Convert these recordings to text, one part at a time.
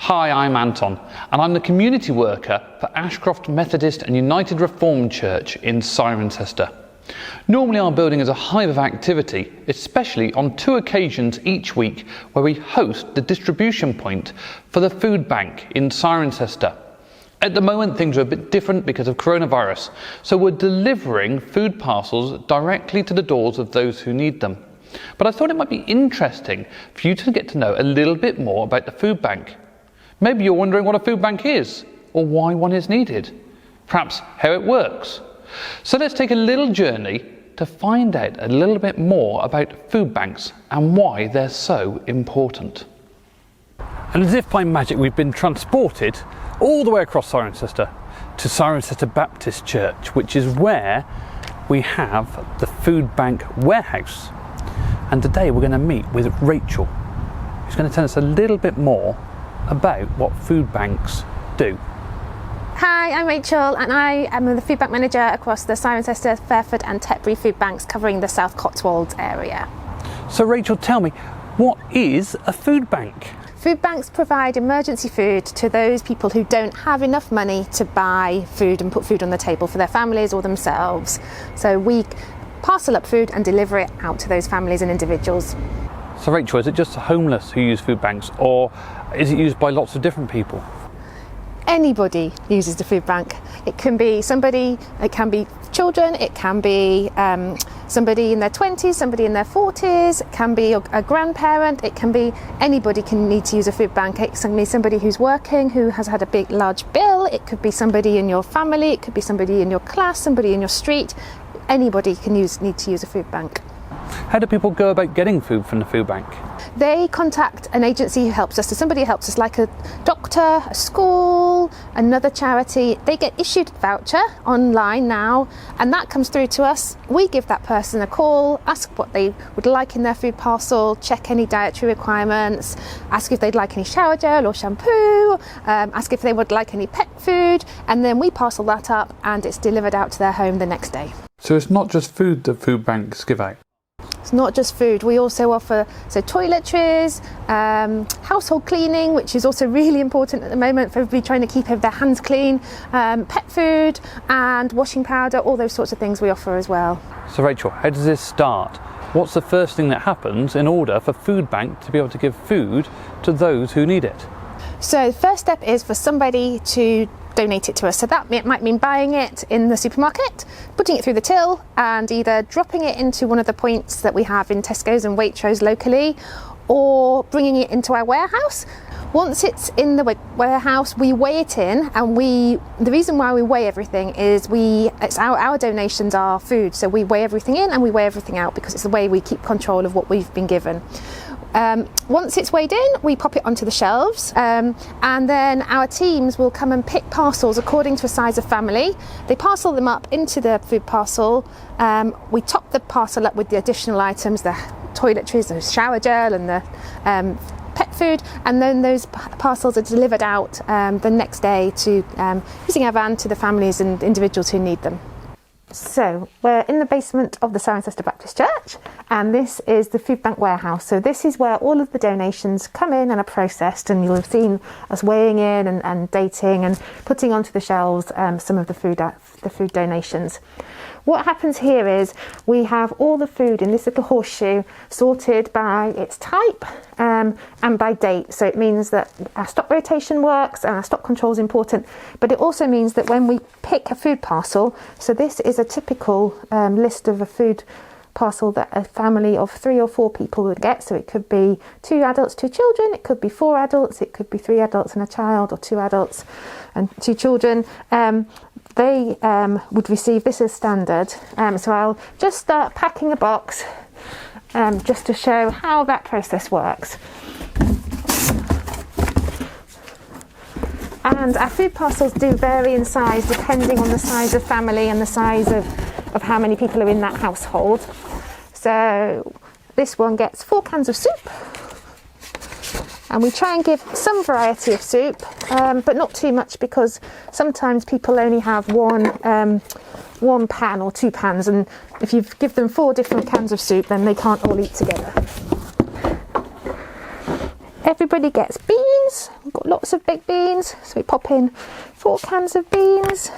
Hi, I'm Anton, and I'm the community worker for Ashcroft Methodist and United Reformed Church in Cirencester. Normally our building is a hive of activity, especially on 2 occasions each week where we host the distribution point for the Foodbank in Cirencester. At the moment things are a bit different because of coronavirus, so we're delivering food parcels directly to the doors of those who need them. But I thought it might be interesting for you to get to know a little bit more about the Foodbank. Maybe you're wondering what a food bank is, or why one is needed, perhaps how it works. So let's take a little journey to find out a little bit more about food banks and why they're so important. And as if by magic, we've been transported all the way across Cirencester to Cirencester Baptist Church, which is where we have the Foodbank warehouse. And today we're going to meet with Rachel, who's going to tell us a little bit more about what food banks do. Hi, I'm Rachel and I am the food bank manager across the Cirencester, Fairford and Tetbury food banks covering the South Cotswolds area. So Rachel, tell me, what is a food bank? Food banks provide emergency food to those people who don't have enough money to buy food and put food on the table for their families or themselves. So we parcel up food and deliver it out to those families and individuals. So Rachel, is it just the homeless who use food banks, or is it used by lots of different people? Anybody uses the food bank. It can be somebody, it can be children, it can be somebody in their 20s, somebody in their 40s, it can be a grandparent, it can be anybody can need to use a food bank. It can be somebody who's working, who has had a large bill, it could be somebody in your family, it could be somebody in your class, somebody in your street. Anybody can need to use a food bank. How do people go about getting food from the food bank? They contact an agency who helps us. So somebody who helps us, like a doctor, a school, another charity. They get issued a voucher online now, and that comes through to us. We give that person a call, ask what they would like in their food parcel, check any dietary requirements, ask if they'd like any shower gel or shampoo, ask if they would like any pet food, and then we parcel that up and it's delivered out to their home the next day. So it's not just food that food banks give out? It's not just food. We also offer toiletries, household cleaning, which is also really important at the moment for everybody trying to keep their hands clean, pet food and washing powder, all those sorts of things we offer as well. So Rachel, how does this start? What's the first thing that happens in order for Foodbank to be able to give food to those who need it? So the first step is for somebody to donate it to us. So that might mean buying it in the supermarket, putting it through the till and either dropping it into one of the points that we have in Tesco's and Waitrose locally, or bringing it into our warehouse. Once it's in the warehouse, we weigh it in, and the reason why we weigh everything is our donations are food, so we weigh everything in and we weigh everything out because it's the way we keep control of what we've been given. Once it's weighed in, we pop it onto the shelves, and then our teams will come and pick parcels according to a size of family. They parcel them up into the food parcel. We top the parcel up with the additional items, the toiletries, the shower gel and the pet food, and then those parcels are delivered out the next day to using our van to the families and individuals who need them. So we're in the basement of the Cirencester Baptist Church, and this is the food bank warehouse. So this is where all of the donations come in and are processed, and you'll have seen us weighing in and dating and putting onto the shelves some of the food donations. What happens here is we have all the food in this little horseshoe sorted by its type and by date. So it means that our stock rotation works and our stock control is important, but it also means that when we pick a food parcel, so this is a typical list of a food parcel that a family of 3 or 4 people would get. So it could be 2 adults, 2 children, it could be 4 adults, it could be 3 adults and a child, or 2 adults and 2 children. They would receive this as standard. So I'll just start packing a box just to show how that process works. And our food parcels do vary in size depending on the size of family and the size of how many people are in that household. So this one gets 4 cans of soup. And we try and give some variety of soup, but not too much, because sometimes people only have one pan or 2 pans, and if you give them 4 different cans of soup, then they can't all eat together. Everybody gets beans. We've got lots of baked beans, so we pop in 4 cans of beans.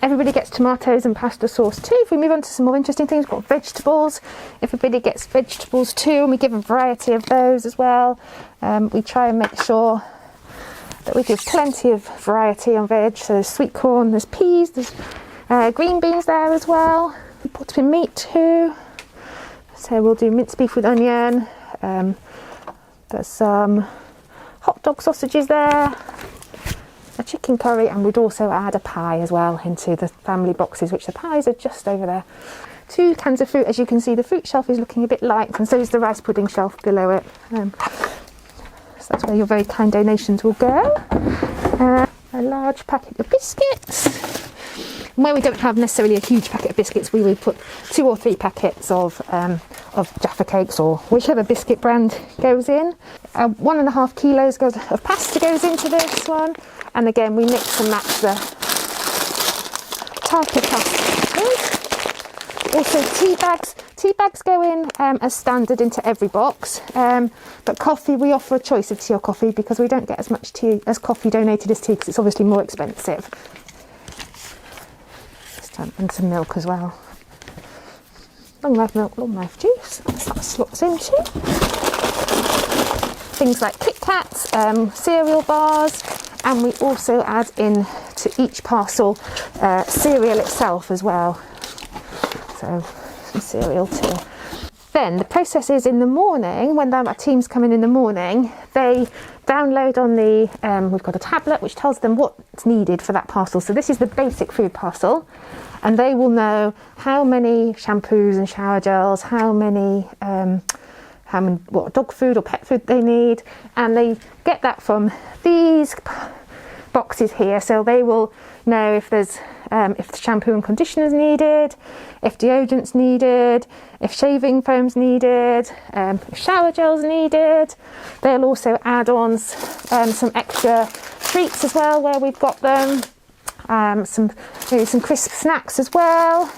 Everybody gets tomatoes and pasta sauce too. If we move on to some more interesting things, we've got vegetables. Everybody gets vegetables too, and we give a variety of those as well. We try and make sure that we give plenty of variety on veg. So there's sweet corn, there's peas, there's green beans there as well. We put in meat too. So we'll do minced beef with onion. There's some hot dog sausages there, a chicken curry, and we'd also add a pie as well into the family boxes, which the pies are just over there. 2 cans of fruit. As you can see, the fruit shelf is looking a bit light, and so is the rice pudding shelf below it. So that's where your very kind donations will go. A large packet of biscuits. And where we don't have necessarily a huge packet of biscuits, we will put 2 or 3 packets of Jaffa cakes or whichever biscuit brand goes in. 1.5 kilos of pasta goes into this one. And again, we mix and match the type of pasta. Also tea bags. Tea bags go in as standard into every box. But coffee, we offer a choice of tea or coffee because we don't get as much tea as coffee donated as tea because it's obviously more expensive. And some milk as well. Long life milk, long life juice. That slots into. Things like Kit Kats, cereal bars. And we also add in to each parcel cereal itself as well. So some cereal too. Then the process is in the morning, when our teams come in the morning, they download on the, we've got a tablet which tells them what's needed for that parcel. So this is the basic food parcel, and they will know how many shampoos and shower gels, what dog food or pet food they need, and they get that from these boxes here. So they will know if there's if shampoo and conditioner's needed, if deodorant's needed, if shaving foam's needed, if shower gel's needed. They'll also add on some extra treats as well where we've got them, maybe some crisp snacks as well.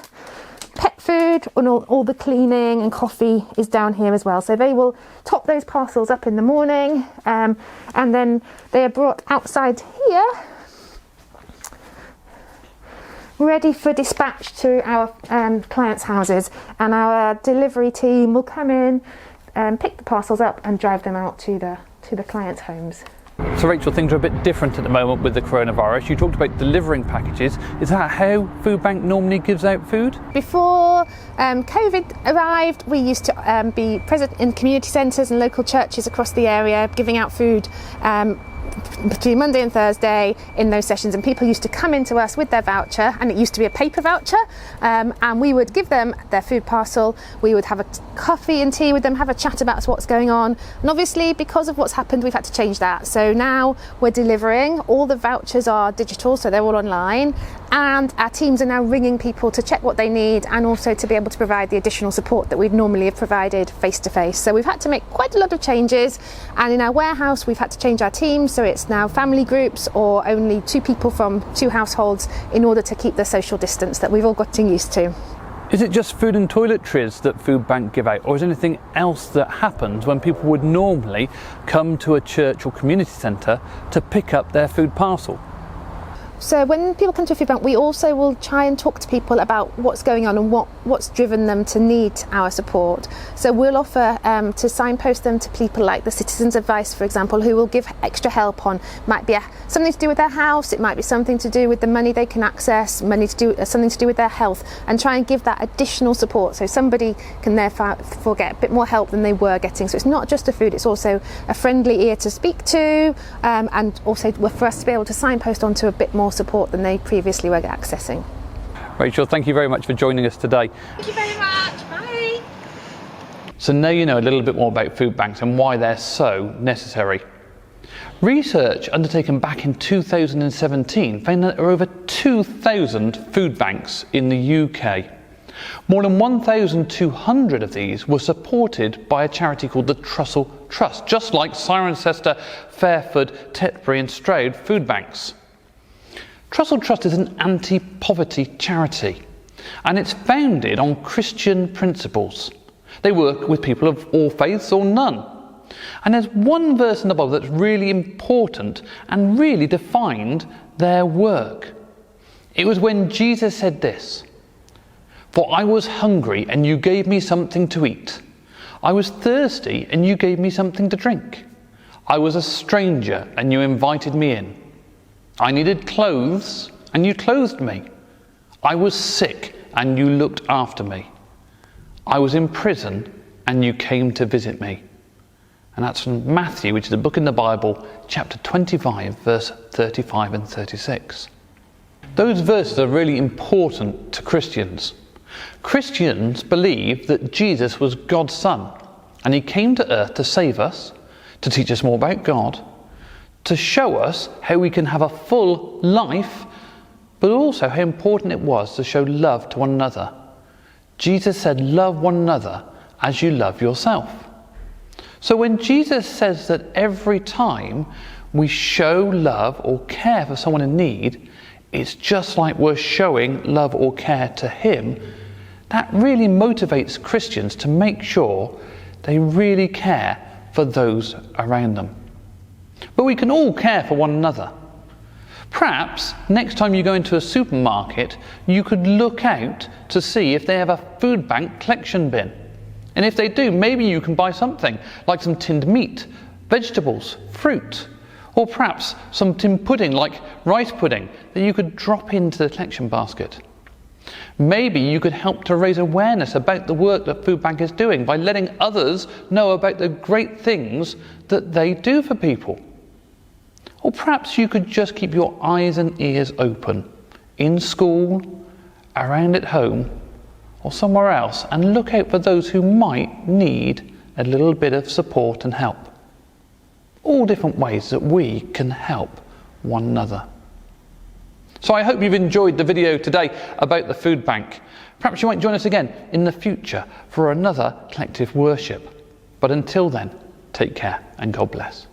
Pet food and all the cleaning and coffee is down here as well. So they will top those parcels up in the morning, and then they are brought outside here, ready for dispatch to our clients' houses, and our delivery team will come in and pick the parcels up and drive them out to the clients' homes. So Rachel, things are a bit different at the moment with the coronavirus. You talked about delivering packages. Is that how Foodbank normally gives out food? Before COVID arrived, we used to be present in community centres and local churches across the area, giving out food between Monday and Thursday in those sessions, and people used to come into us with their voucher, and it used to be a paper voucher, and we would give them their food parcel. We would have a coffee and tea with them, have a chat about what's going on, and obviously because of what's happened we've had to change that. So now we're delivering, all the vouchers are digital, so they're all online, and our teams are now ringing people to check what they need and also to be able to provide the additional support that we'd normally have provided face to face. So we've had to make quite a lot of changes, and in our warehouse we've had to change our teams, so it's now family groups or only 2 people from 2 households in order to keep the social distance that we've all gotten used to. Is it just food and toiletries that Foodbank give out, or is there anything else that happens when people would normally come to a church or community centre to pick up their food parcel? So when people come to Foodbank, we also will try and talk to people about what's going on and what's driven them to need our support. So we'll offer to signpost them to people like the Citizens Advice, for example, who will give extra help on, might be something to do with their house, it might be something to do with the money they can access, something to do with their health, and try and give that additional support so somebody can therefore get a bit more help than they were getting. So it's not just a food, it's also a friendly ear to speak to, and also for us to be able to signpost onto a bit more support than they previously were accessing. Rachel, thank you very much for joining us today. Thank you very much. Bye. So now you know a little bit more about food banks and why they're so necessary. Research undertaken back in 2017 found that there are over 2,000 food banks in the UK. More than 1,200 of these were supported by a charity called the Trussell Trust, just like Cirencester, Fairford, Tetbury and Stroud food banks. Trussell Trust is an anti-poverty charity, and it's founded on Christian principles. They work with people of all faiths or none. And there's one verse in the Bible that's really important and really defined their work. It was when Jesus said this, "For I was hungry and you gave me something to eat. I was thirsty and you gave me something to drink. I was a stranger and you invited me in. I needed clothes and you clothed me. I was sick and you looked after me. I was in prison and you came to visit me." And that's from Matthew, which is a book in the Bible, chapter 25, verse 35 and 36. Those verses are really important to Christians. Christians believe that Jesus was God's Son, and he came to earth to save us, to teach us more about God, to show us how we can have a full life, but also how important it was to show love to one another. Jesus said, "Love one another as you love yourself." So when Jesus says that every time we show love or care for someone in need, it's just like we're showing love or care to him, that really motivates Christians to make sure they really care for those around them. But we can all care for one another. Perhaps next time you go into a supermarket, you could look out to see if they have a Foodbank collection bin. And if they do, maybe you can buy something like some tinned meat, vegetables, fruit, or perhaps some tinned pudding like rice pudding that you could drop into the collection basket. Maybe you could help to raise awareness about the work that Foodbank is doing by letting others know about the great things that they do for people. Or perhaps you could just keep your eyes and ears open in school, around at home, or somewhere else, and look out for those who might need a little bit of support and help. All different ways that we can help one another. So I hope you've enjoyed the video today about the Foodbank. Perhaps you might join us again in the future for another collective worship. But until then, take care and God bless.